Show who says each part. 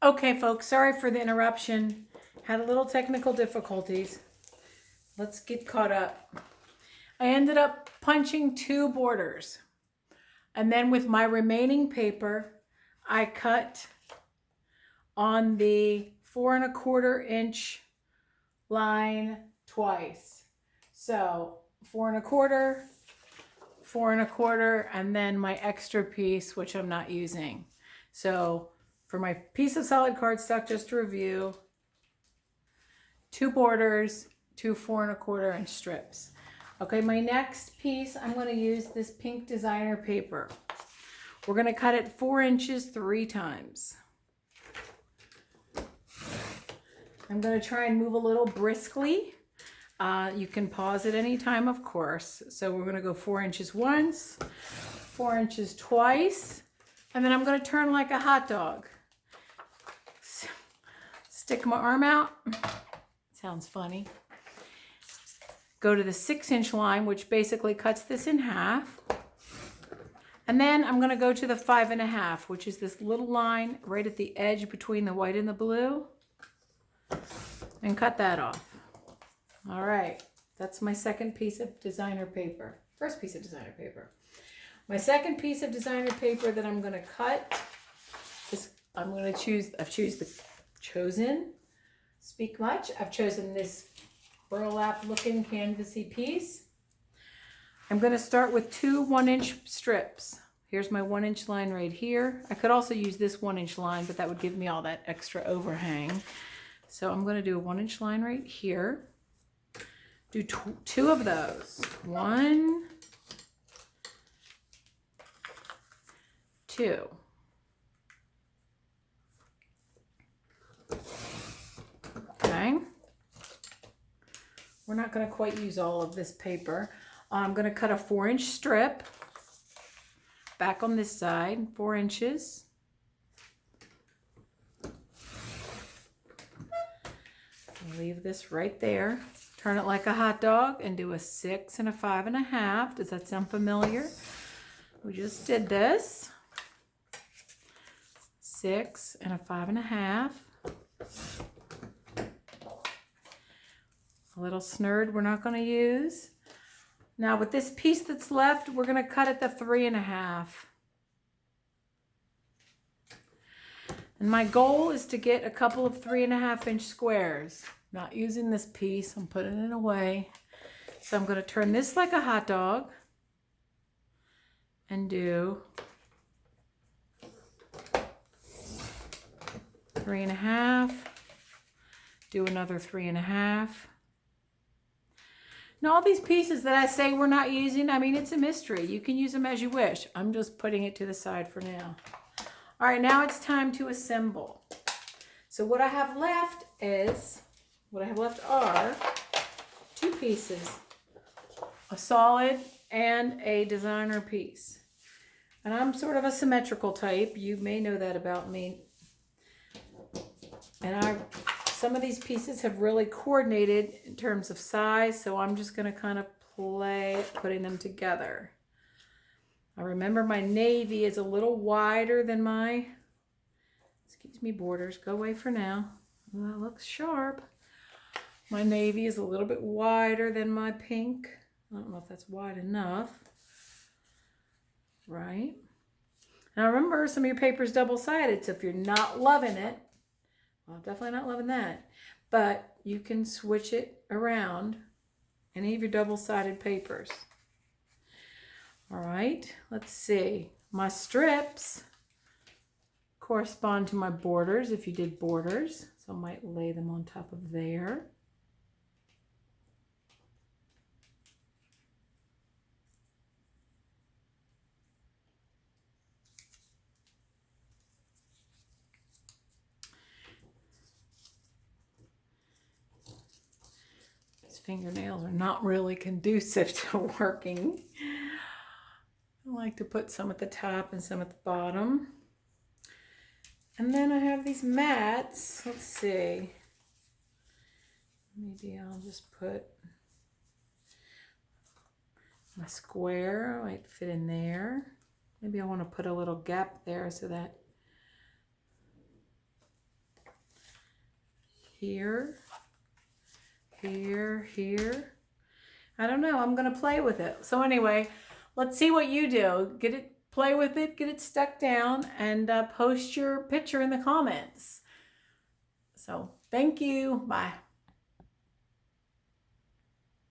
Speaker 1: Okay, folks, sorry for the interruption. Had a little technical difficulties. Let's get caught up. I ended up punching 2 borders. And then with my remaining paper, I cut on the 4¼ inch line twice. So 4¼ 4¼ and then my extra piece, which I'm not using. So for my piece of solid cardstock, just to review, 2 borders, 2 4¼ inch strips. Okay, my next piece, I'm going to use this pink designer paper. We're going to cut it 4 inches 3 times. I'm going to try and move a little briskly. You can pause at any time, of course. So we're going to go 4 inches once, 4 inches twice, and then I'm going to turn like a hot dog. Stick my arm out. Sounds funny. Go to the 6-inch line, which basically cuts this in half. And then I'm going to go to the 5½, which is this little line right at the edge between the white and the blue, and cut that off. All right, that's my second piece of designer paper. First piece of designer paper. My second piece of designer paper that I'm going to cut is, I've chosen this burlap looking canvasy piece. I'm going to start with 2 1-inch strips. Here's my 1-inch line right here. I could also use this 1-inch line, but that would give me all that extra overhang. So I'm going to do a 1-inch line right here. Do 2 of those. 1, 2. Okay. We're not going to quite use all of this paper. I'm going to cut a 4-inch strip back on this side, 4 inches. Leave this right there. Turn it like a hot dog and do a 6 and a 5½. Does that sound familiar? We just did this. 6 and a 5½. A little snurd we're not going to use. Now with this piece that's left, we're going to cut at the 3½. And my goal is to get a couple of 3½-inch squares. Not using this piece, I'm putting it away. So I'm going to turn this like a hot dog and do 3½, do another 3½. Now all these pieces that I say we're not using, I mean, it's a mystery. You can use them as you wish. I'm just putting it to the side for now. All right, now it's time to assemble. So what I have left are 2 pieces, a solid and a designer piece. And I'm sort of a symmetrical type. You may know that about me. And some of these pieces have really coordinated in terms of size, so I'm just going to kind of play putting them together. I remember my navy is a little wider than my, excuse me, borders, go away for now. Well, that looks sharp. My navy is a little bit wider than my pink. I don't know if that's wide enough. Right. Now remember, some of your paper is double-sided, so if you're not loving it, well, definitely not loving that, but you can switch it around any of your double-sided papers. All right, let's see. My strips correspond to my borders if you did borders, so I might lay them on top of there. Fingernails are not really conducive to working. I like to put some at the top and some at the bottom. And then I have these mats. Let's see. Maybe I'll just put my square. Might fit in there. Maybe I want to put a little gap there so that here, here, here. I don't know. I'm going to play with it. So anyway, let's see what you do. Get it, play with it, get it stuck down, and post your picture in the comments. So thank you. Bye.